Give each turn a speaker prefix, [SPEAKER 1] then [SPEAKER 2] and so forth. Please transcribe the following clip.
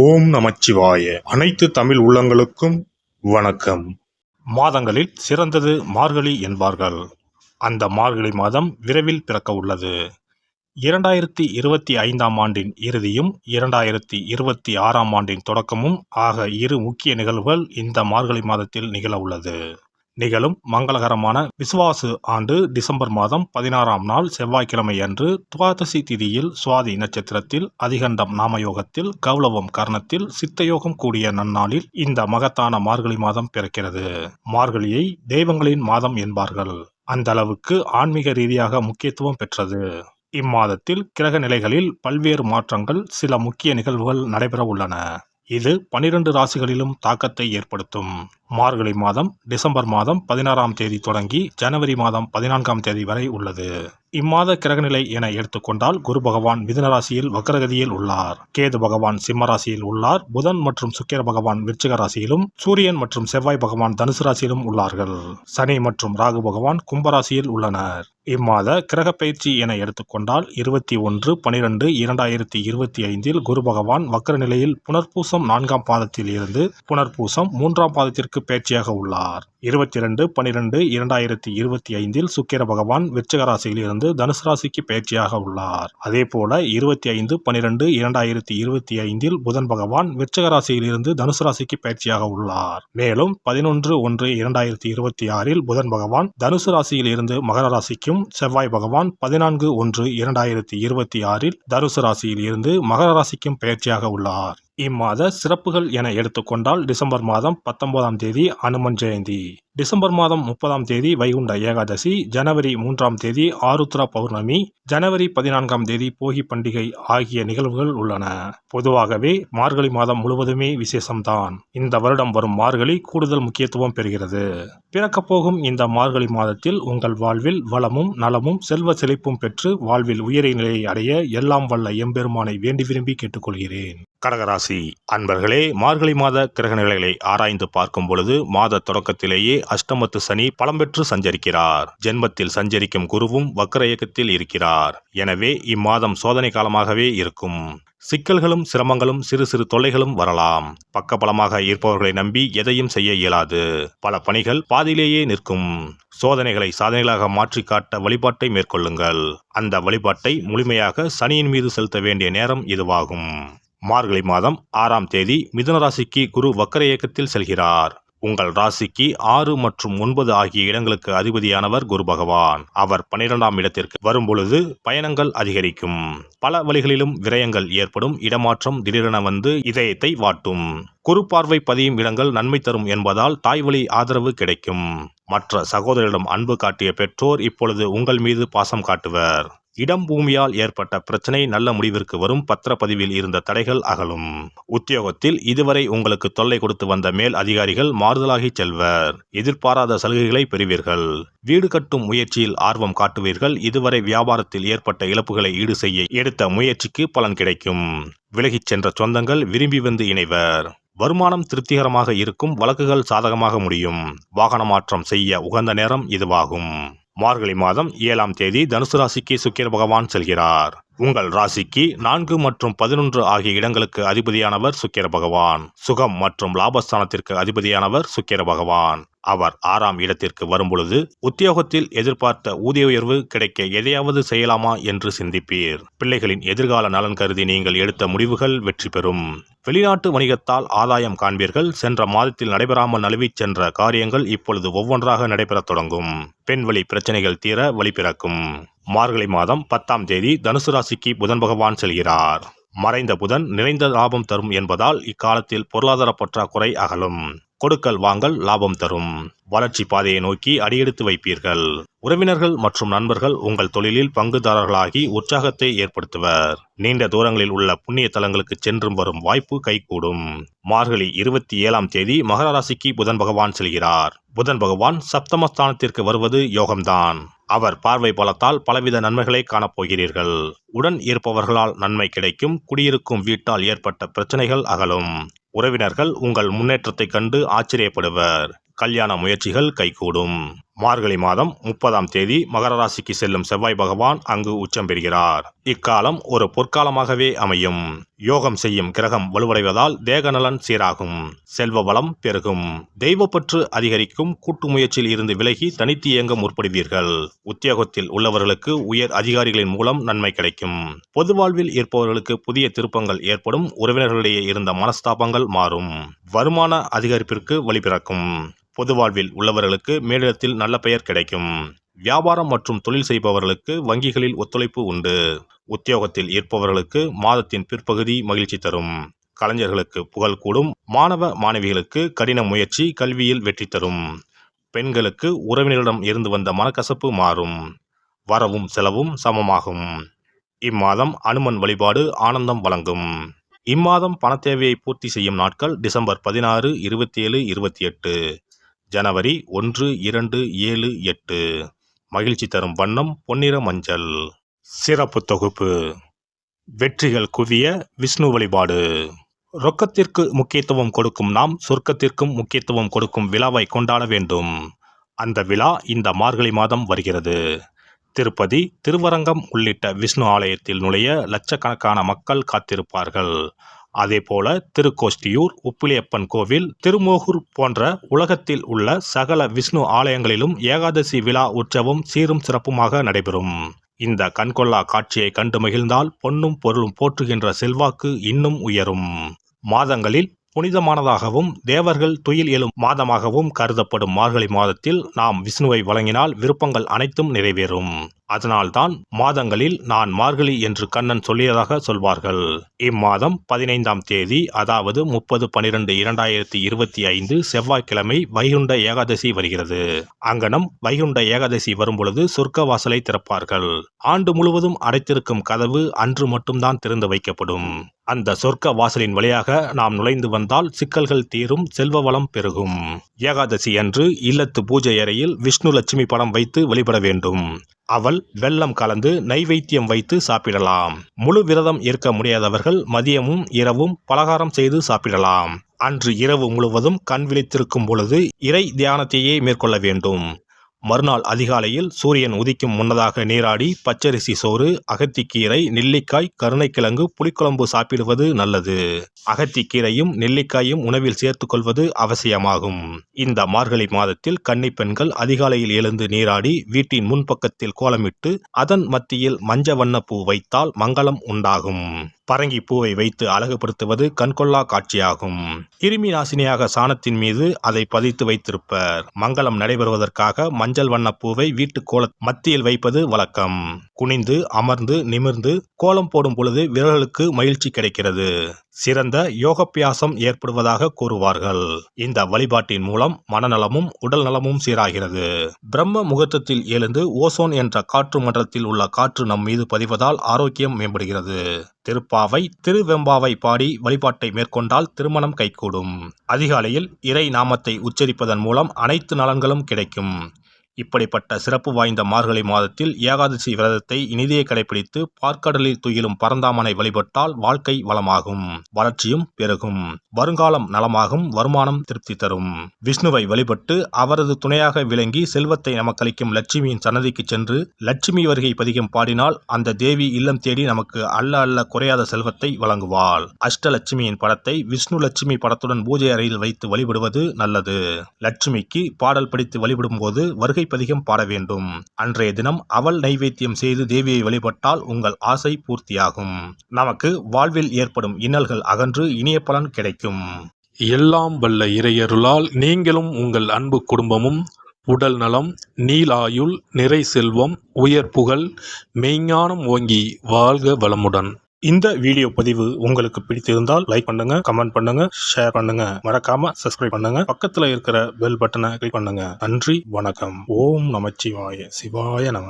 [SPEAKER 1] ஓம் நமச்சிவாய. அனைத்து தமிழ் உள்ளங்களுக்கும் வணக்கம். மாதங்களில் சிறந்தது மார்கழி என்பார்கள். அந்த மார்கழி மாதம் விரைவில் பிறக்க உள்ளது. 2025ஆம் ஆண்டின் இறுதியும் 2026ஆம் ஆண்டின் தொடக்கமும் ஆக இரு முக்கிய நிகழ்வுகள் இந்த மார்கழி மாதத்தில் நிகழ உள்ளது. நிகழும் மங்களகரமான விசுவாசு ஆண்டு டிசம்பர் மாதம் 16ஆம் நாள் செவ்வாய்க்கிழமை அன்று துவாதசி திதியில் சுவாதி நட்சத்திரத்தில் அதிகண்டம் நாமயோகத்தில் கௌளவம் கர்ணத்தில் சித்தயோகம் கூடிய நன்னாளில் இந்த மகத்தான மார்கழி மாதம் பிறக்கிறது. மார்கழியை தெய்வங்களின் மாதம் என்பார்கள். அந்த அளவுக்கு ஆன்மீக ரீதியாக முக்கியத்துவம் பெற்றது. இம்மாதத்தில் கிரக நிலைகளில் பல்வேறு மாற்றங்கள், சில முக்கிய நிகழ்வுகள் நடைபெற உள்ளன. இது 12 ராசிகளிலும் தாக்கத்தை ஏற்படுத்தும். மார்கழி மாதம் டிசம்பர் மாதம் 16ஆம் தேதி தொடங்கி ஜனவரி மாதம் 14ஆம் தேதி வரை உள்ளது. இம்மாத கிரகநிலை என எடுத்துக்கொண்டால் குரு பகவான் மிதுன ராசியில் வக்ரகதியில் உள்ளார். கேது பகவான் சிம்ம ராசியில் உள்ளார். புதன் மற்றும் சுக்கிர பகவான் விருச்சிக ராசியிலும், சூரியன் மற்றும் செவ்வாய் பகவான் தனுசு ராசியிலும் உள்ளார்கள். சனி மற்றும் ராகு பகவான் கும்பராசியில் உள்ளனர். இம்மாத கிரக பயிற்சி என எடுத்துக்கொண்டால் 21/12/2025 குரு பகவான் வக்ர நிலையில் புனர்பூசம் 4ஆம் பாதத்தில் இருந்து புனர்பூசம் 3ஆம் பாதத்திற்கு பயிற்சியாக உள்ளார். 22/12/2025 சுக்கிர பகவான் விருச்சிக ராசியில் இருந்து தனுசு ராசிக்கு பயிற்சியாக உள்ளார். அதேபோல 25/12/2025 புதன் பகவான் விருச்சிக ராசியில் இருந்து தனுசு ராசிக்கு பயிற்சியாக உள்ளார். மேலும் 11/1/2026 புதன் பகவான் தனுசு ராசியில் இருந்து மகர ராசிக்கும், செவ்வாய் பகவான் 14/1/2026 தனுசு ராசியில் இருந்து மகர ராசிக்கும் பயிற்சியாக உள்ளார். இம்மாத சிறப்புகள் என எடுத்துக்கொண்டால் டிசம்பர் மாதம் 19ஆம் தேதி அனுமன் ஜெயந்தி, டிசம்பர் மாதம் 30ஆம் தேதி வைகுண்ட ஏகாதசி, ஜனவரி 3ஆம் தேதி ஆருத்ரா பௌர்ணமி, ஜனவரி 14ஆம் தேதி போகி பண்டிகை ஆகிய நிகழ்வுகள் உள்ளன. பொதுவாகவே மார்கழி மாதம் முழுவதுமே விசேஷம்தான். இந்த வருடம் வரும் மார்கழி கூடுதல் முக்கியத்துவம் பெறுகிறது. பிறக்கப்போகும் இந்த மார்கழி மாதத்தில் உங்கள் வாழ்வில் வளமும் நலமும் செல்வ செழிப்பும் பெற்று வாழ்வில் உயரிய நிலையை அடைய எல்லாம் வல்ல எம்பெருமானை வேண்டி விரும்பி கேட்டுக்கொள்கிறேன். கடகராசி அன்பர்களே, மார்கழி மாத கிரக நிலைகளை ஆராய்ந்து பார்க்கும் பொழுது மாத தொடக்கத்திலேயே அஷ்டமத்து சனி பலம் பெற்று சஞ்சரிக்கிறார். ஜென்மத்தில் சஞ்சரிக்கும் குருவும் வக்ர இயக்கத்தில் இருக்கிறார். எனவே இம்மாதம் சோதனை காலமாகவே இருக்கும். சிக்கல்களும் சிரமங்களும் சிறு சிறு தொல்லைகளும் வரலாம். பக்கபலமாக இருப்பவர்களை நம்பி எதையும் செய்ய இயலாது. பல பணிகள் பாதியிலேயே நிற்கும். சோதனைகளை சாதனைகளாக மாற்றி காட்ட வழிபாட்டை மேற்கொள்ளுங்கள். அந்த வழிபாட்டை முழுமையாக சனியின் மீது செலுத்த வேண்டிய நேரம் இதுவாகும். மார்கழி மாதம் 6ஆம் தேதி மிதுன ராசிக்கு குரு வக்ர இயக்கத்தில் செல்கிறார். உங்கள் ராசிக்கு 6 மற்றும் 9 ஆகிய இடங்களுக்கு அதிபதியானவர் குரு பகவான். அவர் 12ஆம் இடத்திற்கு வரும்பொழுது பயணங்கள் அதிகரிக்கும். பல வழிகளிலும் விரயங்கள் ஏற்படும். இடமாற்றம் திடீரென வந்து இதயத்தை வாட்டும். குரு பார்வை பதியும் இடங்கள் நன்மை தரும் என்பதால் தாய் வழி ஆதரவு கிடைக்கும். மற்ற சகோதரரிடம் அன்பு காட்டிய பெற்றோர் இப்பொழுது உங்கள் மீது பாசம் காட்டுவர். இடம் பூமியால் ஏற்பட்ட பிரச்சனை நல்ல முடிவிற்கு வரும். பத்திரப்பதிவில் இருந்த தடைகள் அகலும். உத்தியோகத்தில் இதுவரை உங்களுக்கு தொல்லை கொடுத்து வந்த மேல் அதிகாரிகள் மாறுதலாகி செல்வர். எதிர்பாராத சலுகைகளை பெறுவீர்கள். வீடு கட்டும் முயற்சியில் ஆர்வம் காட்டுவீர்கள். இதுவரை வியாபாரத்தில் ஏற்பட்ட இழப்புகளை ஈடு செய்ய எடுத்த முயற்சிக்கு பலன் கிடைக்கும். விலகிச் சென்ற சொந்தங்கள் விரும்பி வந்து இணைவர். வருமானம் திருப்திகரமாக இருக்கும். வழக்குகள் சாதகமாக முடியும். வாகன மாற்றம் செய்ய உகந்த நேரம் இதுவாகும். மார்கழி மாதம் 7ஆம் தேதி தனுசு ராசிக்கு சுக்கிர பகவான் செல்கிறார். உங்கள் ராசிக்கு 4 மற்றும் 11 ஆகிய இடங்களுக்கு அதிபதியானவர் சுக்கிர பகவான். சுகம் மற்றும் லாபஸ்தானத்திற்கு அதிபதியானவர் சுக்கிர பகவான். அவர் 6ஆம் இடத்திற்கு வரும்பொழுது உத்தியோகத்தில் எதிர்பார்த்த ஊதிய உயர்வு கிடைக்க எதையாவது செய்யலாமா என்று சிந்திப்பீர். பிள்ளைகளின் எதிர்கால நலன் கருதி நீங்கள் எடுத்த முடிவுகள் வெற்றி பெறும். வெளிநாட்டு வணிகத்தால் ஆதாயம் காண்பீர்கள். சென்ற மாதத்தில் நடைபெறாமல் நழுவிச் சென்ற காரியங்கள் இப்பொழுது ஒவ்வொன்றாக நடைபெறத் தொடங்கும். பெண்வழி பிரச்சனைகள் தீர வழி பிறக்கும். மார்கழி மாதம் 10ஆம் தேதி தனுசு ராசிக்கு புதன் பகவான் செல்கிறார். மறைந்த புதன் நிறைந்த லாபம் தரும் என்பதால் இக்காலத்தில் பொருளாதார பற்றாக்குறை அகலும். கொடுக்கல் வாங்கல் லாபம் தரும். வளர்ச்சி பாதையை நோக்கி அடியெடுத்து வைப்பீர்கள். உறவினர்கள் மற்றும் நண்பர்கள் உங்கள் தொழிலில் பங்குதாரர்களாகி உற்சாகத்தை ஏற்படுத்துவர். நீண்ட தூரங்களில் உள்ள புண்ணிய தலங்களுக்கு சென்றும் வரும் வாய்ப்பு கைகூடும். மார்கழி 27ஆம் தேதி மகர ராசிக்கு புதன் பகவான் செல்கிறார். புதன் பகவான் சப்தமஸ்தானத்திற்கு வருவது யோகம்தான். அவர் பார்வை பலத்தால் பலவித நன்மைகளை காணப்போகிறீர்கள். உடன் இருப்பவர்களால் நன்மை கிடைக்கும். குடியிருக்கும் வீட்டால் ஏற்பட்ட பிரச்சனைகள் அகலும். உறவினர்கள் உங்கள் முன்னேற்றத்தை கண்டு ஆச்சரியப்படுவர். கல்யாண முயற்சிகள் கைகூடும். மார்கழி மாதம் 30ஆம் தேதி மகர ராசிக்கு செல்லும் செவ்வாய் பகவான் அங்கு உச்சம் பெறுகிறார். இக்காலம் ஒரு பொற்காலமாகவே அமையும். யோகம் செய்யும் கிரகம் வலுவடைவதால் தேக நலன் சீராகும், செல்வ வளம் பெருகும், தெய்வப்பற்று அதிகரிக்கும், கூட்டு முயற்சியில் இருந்து விலகி தனித்து இயங்க முற்படுவீர்கள். உத்தியோகத்தில் உள்ளவர்களுக்கு உயர் அதிகாரிகளின் மூலம் நன்மை கிடைக்கும். பொது வாழ்வில் இருப்பவர்களுக்கு புதிய திருப்பங்கள் ஏற்படும். உறவினர்களிடையே இருந்த மனஸ்தாபங்கள் மாறும். வருமான அதிகரிப்பிற்கு வழிபிறக்கும். பொது வாழ்வில் உள்ளவர்களுக்கு மேலிடத்தில் நல்ல பெயர் கிடைக்கும். வியாபாரம் மற்றும் தொழில் செய்பவர்களுக்கு வங்கிகளில் ஒத்துழைப்பு உண்டு. உத்தியோகத்தில் இருப்பவர்களுக்கு மாதத்தின் பிற்பகுதி மகிழ்ச்சி தரும். கலைஞர்களுக்கு புகழ் கூடும். மாணவ மாணவிகளுக்கு கடின முயற்சி கல்வியில் வெற்றி தரும். பெண்களுக்கு உறவினரிடம் இருந்து வந்த மனக்கசப்பு மாறும். வரவும் செலவும் சமமாகும். இம்மாதம் அனுமன் வழிபாடு ஆனந்தம் வழங்கும். இம்மாதம் பண தேவையை பூர்த்தி செய்யும் நாட்கள் டிசம்பர் 16, 27, 28, ஜனவரி 1, 2, 7, 8. மகிழ்ச்சி தரும் வண்ணம் பொன்னிற மஞ்சள். சிறப்பு தொகுப்பு. வெற்றிகள் குவிய விஷ்ணு வழிபாடு. ரொக்கத்திற்கு முக்கியத்துவம் கொடுக்கும் நாம் சொர்க்கத்திற்கும் முக்கியத்துவம் கொடுக்கும் விழாவை கொண்டாட வேண்டும். அந்த விழா இந்த மார்கழி மாதம் வருகிறது. திருப்பதி, திருவரங்கம் உள்ளிட்ட விஷ்ணு ஆலயத்தில் நுழைய லட்சக்கணக்கான மக்கள் காத்திருப்பார்கள். அதேபோல திருக்கோஷ்டியூர், உப்பிலியப்பன் கோவில், திருமோகூர் போன்ற உலகத்தில் உள்ள சகல விஷ்ணு ஆலயங்களிலும் ஏகாதசி விழா உற்சவம் சீரும் சிறப்புமாக நடைபெறும். இந்த கண்கொள்ளா காட்சியை கண்டு மகிழ்ந்தால் பொன்னும் பொருளும் போற்றுகின்ற செல்வாக்கு இன்னும் உயரும். மாதங்களில் புனிதமானதாகவும் தேவர்கள் துயில் எழும் மாதமாகவும் கருதப்படும் மார்கழி மாதத்தில் நாம் விஷ்ணுவை வழங்கினால் விருப்பங்கள் அனைத்தும் நிறைவேறும். அதனால்தான் மாதங்களில் நான் மார்கழி என்று கண்ணன் சொல்லியதாக சொல்வார்கள். இம்மாதம் 15ஆம் தேதி, அதாவது 30/12/2025 செவ்வாய்க்கிழமை வைகுண்ட ஏகாதசி வருகிறது. அங்கனம் வைகுண்ட ஏகாதசி வரும்பொழுது சொர்க்க வாசலை திறப்பார்கள். ஆண்டு முழுவதும் அடைத்திருக்கும் கதவு அன்று மட்டும்தான் திறந்து வைக்கப்படும். அந்த சொர்க்க வாசலின் வழியாக நாம் நுழைந்து வந்தால் சிக்கல்கள் தீரும், செல்வ வளம் பெருகும். ஏகாதசி அன்று இல்லத்து பூஜை அறையில் விஷ்ணு லட்சுமி படம் வைத்து வழிபட வேண்டும். அவள் வெல்லம் கலந்து நைவேத்தியம் வைத்து சாப்பிடலாம். முழு விரதம் இருக்க முடியாதவர்கள் மதியமும் இரவும் பலகாரம் செய்து சாப்பிடலாம். அன்று இரவு முழுவதும் கண் விழித்திருக்கும் பொழுது இறை தியானத்தையே மேற்கொள்ள வேண்டும். மறுநாள் அதிகாலையில் சூரியன் உதிக்கும் முன்னதாக நீராடி பச்சரிசி சோறு, அகத்திக்கீரை, நெல்லிக்காய், கருணைக்கிழங்கு, புளிக்குழம்பு சாப்பிடுவது நல்லது. அகத்திக்கீரையும் நெல்லிக்காயும் உணவில் சேர்த்துக் கொள்வது அவசியமாகும். இந்த மார்கழி மாதத்தில் கன்னி பெண்கள் அதிகாலையில் எழுந்து நீராடி வீட்டின் முன்பக்கத்தில் கோலமிட்டு அதன் மத்தியில் மஞ்ச வண்ண பூ வைத்தால் மங்களம் உண்டாகும். பரங்கி பூவை வைத்து அழகுபடுத்துவது கண்கொள்ளா காட்சியாகும். கிருமி நாசினியாக சாணத்தின் மீது அதை பதித்து வைத்திருப்பர். மங்களம் நடைபெறுவதற்காக மஞ்சள் வண்ண பூவை வீட்டு கோல மத்தியில் வைப்பது வழக்கம். குனிந்து அமர்ந்து நிமிர்ந்து கோலம் போடும் பொழுது விரல்களுக்கு மகிழ்ச்சி கிடைக்கிறது. சிறந்த யோகாபியாசம் ஏற்படுவதாக கூறுவார்கள். இந்த வழிபாட்டின் மூலம் மனநலமும் உடல் நலமும் சீராகிறது. பிரம்ம முகூர்த்தத்தில் எழுந்து ஓசோன் என்ற காற்று மண்டலத்தில் உள்ள காற்று நம் மீது பதிவதால் ஆரோக்கியம் மேம்படுகிறது. திருப்பாவை, திருவெம்பாவை பாடி வழிபாட்டை மேற்கொண்டால் திருமணம் கைகூடும். அதிகாலையில் இறை நாமத்தை உச்சரிப்பதன் மூலம் அனைத்து நலன்களும் கிடைக்கும். இப்படிப்பட்ட சிறப்பு வாய்ந்த மார்கழி மாதத்தில் ஏகாதசி விரதத்தை இனிதே கடைபிடித்து பார்க்கடலில் துயிலும் பரந்தாமனை வழிபட்டால் வாழ்க்கை வளமாகும், வளர்ச்சியும் பெருகும், வருங்காலம் நலமாகும், வருமானம் திருப்தி தரும். விஷ்ணுவை வழிபட்டு அவரது துணையாக விளங்கி செல்வத்தை நமக்களிக்கும் லட்சுமியின் சன்னதிக்கு சென்று லட்சுமி வருகை பதிகம் பாடினால் அந்த தேவி இல்லம் தேடி நமக்கு அல்ல அல்ல குறையாத செல்வத்தை வழங்குவாள். அஷ்டலட்சுமியின் படத்தை விஷ்ணு லட்சுமி படத்துடன் பூஜை அறையில் வைத்து வழிபடுவது நல்லது. லட்சுமிக்கு பாடல் படித்து வழிபடும் போது வருகை பதிகம் பாட வேண்டும். அன்றைய தினம் அவள் நைவேத்தியம் செய்து தேவியை வழிபட்டால் உங்கள் ஆசை பூர்த்தியாகும். நமக்கு வாழ்வில் ஏற்படும் இன்னல்கள் அகன்று இனிய பலன் கிடைக்கும்.
[SPEAKER 2] எல்லாம் வல்ல இறையருளால் நீங்களும் உங்கள் அன்பு குடும்பமும் உடல் நலம், நீலாயுள், நிறை செல்வம், உயர் புகழ், மெய்ஞானம் ஓங்கி வாழ்க வளமுடன்.
[SPEAKER 1] இந்த வீடியோ பதிவு உங்களுக்கு பிடித்திருந்தால் லைக் பண்ணுங்க, கமெண்ட் பண்ணுங்க, ஷேர் பண்ணுங்க, மறக்காம சப்ஸ்கிரைப் பண்ணுங்க, பக்கத்துல இருக்கிற பெல் பட்டனை கிளிக் பண்ணுங்க. நன்றி, வணக்கம். ஓம் நமச்சிவாய. சிவாய நம.